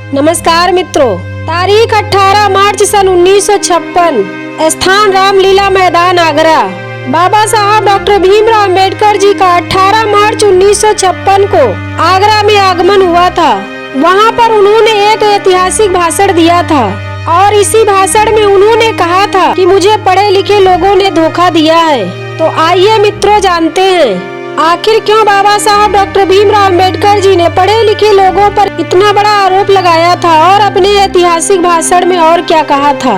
नमस्कार मित्रों, तारीख 18 मार्च सन 1956, स्थान रामलीला मैदान आगरा। बाबा साहब डॉक्टर भीमराव अंबेडकर जी का 18 मार्च 1956 को आगरा में आगमन हुआ था। वहां पर उन्होंने एक ऐतिहासिक भाषण दिया था और इसी भाषण में उन्होंने कहा था कि मुझे पढ़े लिखे लोगों ने धोखा दिया है। तो आइए मित्रों, जानते हैं आखिर क्यों बाबा साहब डॉक्टर भीमराव अंबेडकर जी ने पढ़े लिखे लोगों पर इतना बड़ा आरोप लगाया था और अपने ऐतिहासिक भाषण में और क्या कहा था।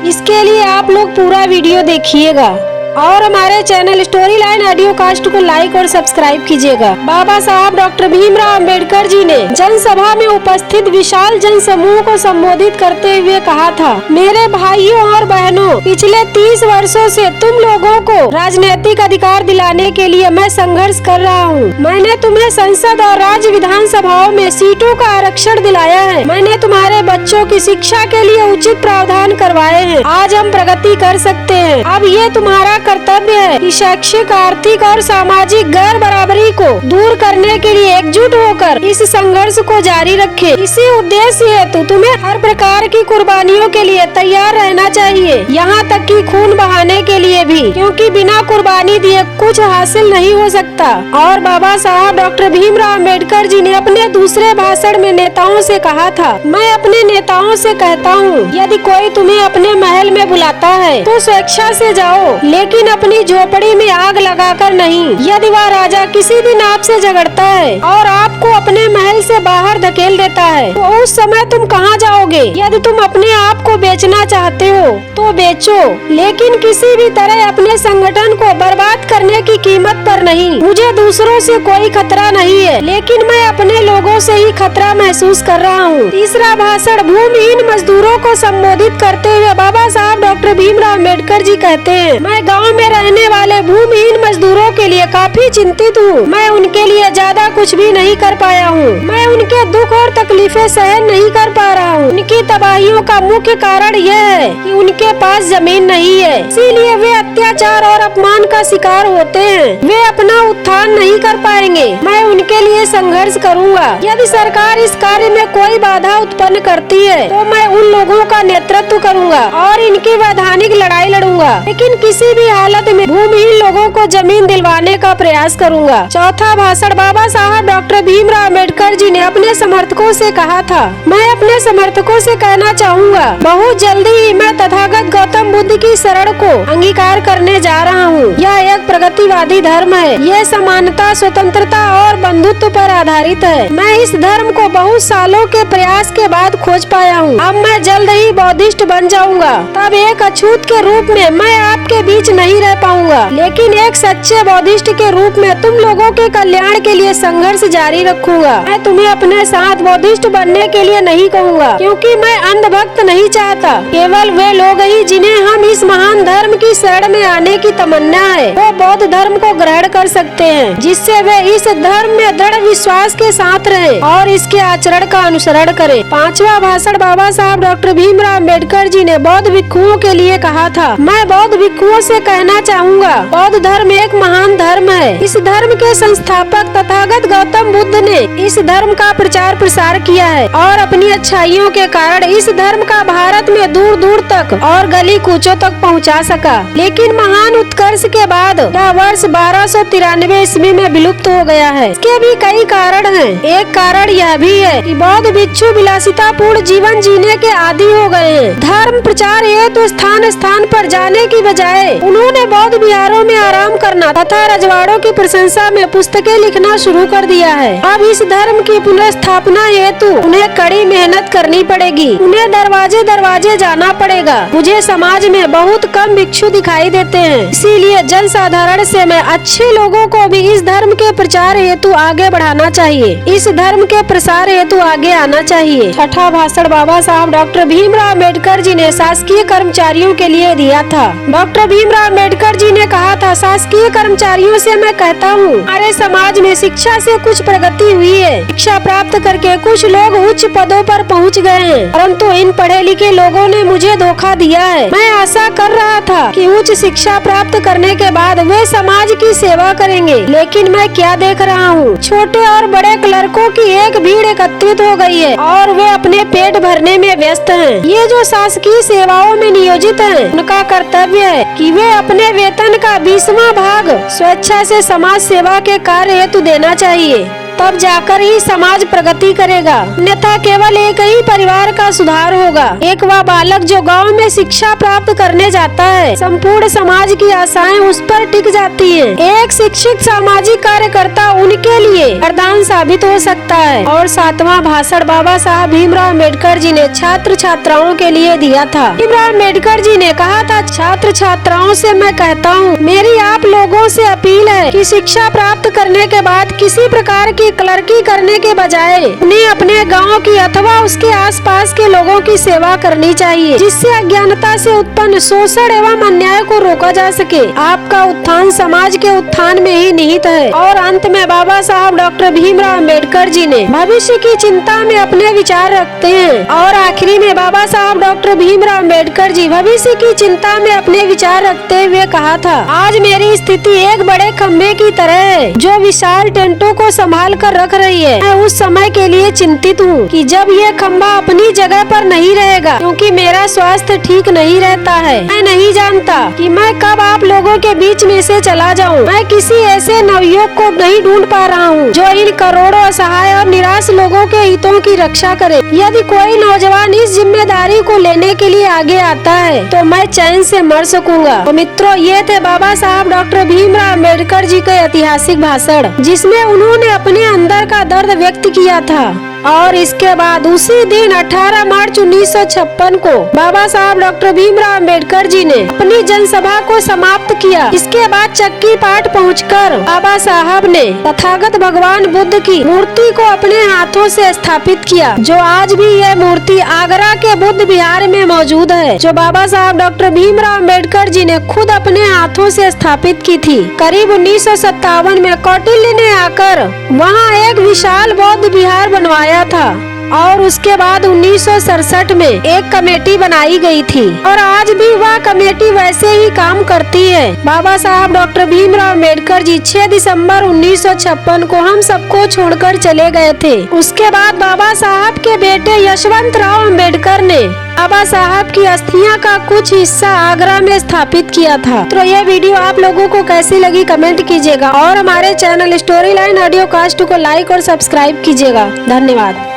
इसके लिए आप लोग पूरा वीडियो देखिएगा और हमारे channel story line audio cast को लाइक और सब्सक्राइब कीजिएगा। बाबा साहब डॉक्टर भीमराव अंबेडकर जी ने जनसभा में उपस्थित विशाल जन समूह को संबोधित करते हुए कहा था, मेरे भाइयों और बहनों, पिछले 30 वर्षों से तुम लोगों को राजनीतिक अधिकार दिलाने के लिए मैं संघर्ष कर रहा हूँ। मैंने तुम्हें संसद और राज्य विधानसभाओं में सीटों का आरक्षण दिलाया है। मैंने तुम्हारे बच्चों की शिक्षा के लिए उचित प्रावधान करवाए हैं। आज हम प्रगति कर सकते हैं। अब ये तुम्हारा कर्तव्य है कि शैक्षिक, आर्थिक और सामाजिक गैर बराबरी को दूर करने के लिए एकजुट होकर इस संघर्ष को जारी रखें। इसी उद्देश्य हेतु तुम्हें हर प्रकार की कुर्बानियों के लिए तैयार रहना चाहिए, यहाँ तक कि खून बहाने के लिए भी, क्योंकि बिना कुर्बानी दिए कुछ हासिल नहीं हो सकता। और बाबा साहब डॉक्टर भीमराव अंबेडकर जी ने अपने दूसरे भाषण में नेताओं से कहा था, मैं अपने नेताओं से कहता हूँ, यदि कोई तुम्हें अपने महल में बुलाता है तो स्वेच्छा से जाओ, लेकिन अपनी झोपड़ी में आग लगाकर नहीं। यदि वह राजा किसी दिन आपसे झगड़ता है और आपको अपने महल से बाहर धकेल देता है तो उस समय तुम कहाँ जाओगे। यदि तुम अपने आप को बेचना चाहते हो तो बेचो, लेकिन किसी भी तरह अपने संगठन को बर्बाद करने की कीमत पर नहीं। मुझे दूसरों से कोई खतरा नहीं है, लेकिन मैं अपने लोगों से ही खतरा महसूस कर रहा हूँ। तीसरा भाषण भूमिहीन मजदूरों को संबोधित करते हुए बाबा साहब डॉक्टर भीमराव अंबेडकर जी कहते हैं, मैं गाँव में रहने वाले भूमिहीन मजदूरों के लिए काफी चिंतित हूँ। मैं उनके लिए ज्यादा कुछ भी नहीं कर पाया हूँ। मैं उनके दुख और तकलीफें सहन नहीं कर पा रहा हूँ। उनकी तबाहियों का मुख्य कारण यह है कि उनके पास जमीन नहीं है, इसीलिए वे अत्याचार और अपमान का शिकार होते हैं। वे अपना उत्थान नहीं कर पाएंगे। मैं उनके लिए संघर्ष करूँगा। यदि सरकार इस कार्य में कोई बाधा उत्पन्न करती है तो मैं उन लोगों का नेतृत्व करूँगा और इनकी वैधानिक लड़ाई लड़ूंगा, लेकिन किसी भी हालत में भूमिहीन लोगों को जमीन दिलवाने का प्रयास करूंगा। चौथा भाषण बाबा साहब डॉक्टर भीमराव अंबेडकर जी ने अपने समर्थकों से कहा था, मैं अपने समर्थकों से कहना चाहूँगा, बहुत जल्दी ही मैं तथागत गौतम बुद्ध की शरण को अंगीकार करने जा रहा हूँ। यह एक प्रगतिवादी धर्म है। यह समानता, स्वतंत्रता और बंधुत्व पर आधारित है। मैं इस धर्म को बहुत सालों के प्रयास के बाद खोज पाया हूँ। अब मैं जल्द ही बौद्धिस्ट बन जाऊँगा। तब एक अछूत के रूप में मैं आपके बीच नहीं रह पाऊंगा, लेकिन एक सच्चे बौद्धिस्ट के रूप में तुम लोगों के कल्याण के लिए संघर्ष जारी रखूंगा। मैं तुम्हें अपने साथ बौद्धिस्ट बनने के लिए नहीं कहूँगा, क्योंकि मैं अंधभक्त नहीं चाहता। केवल वे लोग ही जिन्हें हम इस महान धर्म की शरण में आने की तमन्ना है, वो बौद्ध धर्म को ग्रहण कर सकते हैं, जिससे वे इस धर्म में दृढ़ विश्वास के साथ रहें और इसके आचरण का अनुसरण करें। पांचवा भाषण बाबा साहब डॉक्टर भीमराव अंबेडकर जी ने बौद्ध भिक्षुओं के लिए कहा था, मैं बौद्ध भिक्षुओं से कहना चाहूँगा, बौद्ध धर्म एक महान धर्म है। इस धर्म के संस्थापक तथागत गौतम बुद्ध ने इस धर्म का प्रचार प्रसार किया है और अपनी अच्छाइयों के कारण इस धर्म का भारत में दूर दूर तक और गली कूचों तक पहुंचा सका। लेकिन महान उत्कर्ष के बाद यह वर्ष 1293 ईस्वी में विलुप्त हो गया है। इसके भी कई कारण हैं। एक कारण यह भी है कि बौद्ध भिक्षु विलासितापूर्ण जीवन जीने के आदी हो गए हैं। धर्म प्रचार हेतु स्थान स्थान पर जाने की बजाय उन्होंने बौद्ध विहारों में आराम करना तथा रजवाड़ों की प्रशंसा में पुस्तकें लिखना शुरू कर दिया है। अब इस धर्म की पुनर्स्थापना हेतु उन्हें कड़ी मेहनत करनी पड़ेगी। उन्हें दरवाजे दरवाजे जाना पड़ेगा। मुझे समाज में बहुत कम भिक्षु दिखाई देते हैं, इसीलिए जन साधारण से मैं अच्छे लोगों को भी इस धर्म के प्रचार हेतु आगे बढ़ाना चाहिए, इस धर्म के प्रसार हेतु आगे आना चाहिए। छठा भाषण बाबा साहब डॉक्टर भीमराव अंबेडकर जी ने शासकीय कर्मचारियों के लिए दिया था। डॉक्टर भीमराव अंबेडकर जी ने कहा था, शासकीय कर्मचारियों से मैं कहता हूँ, हमारे समाज में शिक्षा से कुछ प्रगति हुई है। शिक्षा प्राप्त करके कुछ लोग उच्च पदों पर पहुँच गए हैं, परंतु इन पढ़े लिखे लोगों ने मुझे धोखा दिया है। मैं आशा कर रहा था कि उच्च शिक्षा प्राप्त करने के बाद वे समाज की सेवा करेंगे, लेकिन मैं क्या देख रहा हूँ छोटे और बड़े क्लर्कों की एक भीड़ एकत्रित हो गई है और वे अपने पेट भरने में व्यस्त हैं। ये जो शासकीय सेवाओं में नियोजित हैं, उनका कर्तव्य है कि वे अपने वेतन का 20वां भाग स्वेच्छा से समाज सेवा के कार्य हेतु देना चाहिए। तब जाकर ही समाज प्रगति करेगा, अन्यथा केवल एक ही परिवार का सुधार होगा। एक वह बालक जो गांव में शिक्षा प्राप्त करने जाता है, संपूर्ण समाज की आशाएं उस पर टिक जाती हैं। एक शिक्षित सामाजिक कार्यकर्ता उनके लिए वरदान साबित हो सकता है। और 7वां भाषण बाबा साहब भीमराव अम्बेडकर जी ने छात्र छात्राओं के लिए दिया था। भीमराव अम्बेडकर जी ने कहा था, छात्र छात्राओं से मैं कहता हूँ, मेरी आप लोगों से अपील है कि शिक्षा प्राप्त करने के बाद किसी प्रकार की क्लर्की करने के बजाय उन्हें अपने गांव की अथवा उसके आसपास के लोगों की सेवा करनी चाहिए, जिससे अज्ञानता से उत्पन्न शोषण एवं अन्याय को रोका जा सके। आपका उत्थान समाज के उत्थान में ही निहित है। और अंत में बाबा साहब डॉक्टर भीमराव अम्बेडकर जी ने भविष्य की चिंता में अपने विचार रखते हैं। और आखिरी में बाबा साहब डॉक्टर भीमराव अम्बेडकर जी भविष्य की चिंता में अपने विचार रखते हुए कहा था, आज मेरी स्थिति एक बड़े खम्भे की तरह है जो विशाल टेंटों को संभाल कर रख रही है। मैं उस समय के लिए चिंतित हूँ कि जब ये खम्भा अपनी जगह पर नहीं रहेगा, क्योंकि मेरा स्वास्थ्य ठीक नहीं रहता है। मैं नहीं जानता कि मैं कब आप लोगों के बीच में से चला जाऊँ। मैं किसी ऐसे नवयुवक को नहीं ढूंढ पा रहा हूँ जो इन करोड़ों असहाय और निराश लोगों के हितों की रक्षा करे। यदि कोई नौजवान इस जिम्मेदारी को लेने के लिए आगे आता है तो मैं चैन से मर सकूंगा। तो मित्रों, ये थे बाबा साहब डॉक्टर भीमराव अम्बेडकर जी के ऐतिहासिक भाषण, जिसमें उन्होंने अपने अंदर का दर्द व्यक्त किया था। और इसके बाद उसी दिन 18 मार्च 1956 को बाबा साहब डॉक्टर भीमराव अम्बेडकर जी ने अपनी जनसभा को समाप्त किया। इसके बाद चक्की पाट पहुंचकर बाबा साहब ने तथागत भगवान बुद्ध की मूर्ति को अपने हाथों से स्थापित किया, जो आज भी यह मूर्ति आगरा के बुद्ध विहार में मौजूद है, जो बाबा साहब डॉक्टर भीमराव अम्बेडकर जी ने खुद अपने हाथों से स्थापित की थी। करीब 1957 में कौटिल्य ने आकर वहाँ एक विशाल बौद्ध विहार बनवाया था। और उसके बाद 1967 में एक कमेटी बनाई गई थी और आज भी वह कमेटी वैसे ही काम करती है। बाबा साहब डॉक्टर भीमराव अम्बेडकर जी 6 दिसंबर 1956 को हम सबको छोड़कर चले गए थे। उसके बाद बाबा साहब के बेटे यशवंत राव अम्बेडकर ने बाबा साहब की अस्थियां का कुछ हिस्सा आगरा में स्थापित किया था। तो यह वीडियो आप लोगों को कैसी लगी कमेंट कीजिएगा और हमारे channel story line audio cast को लाइक और सब्सक्राइब कीजिएगा। धन्यवाद।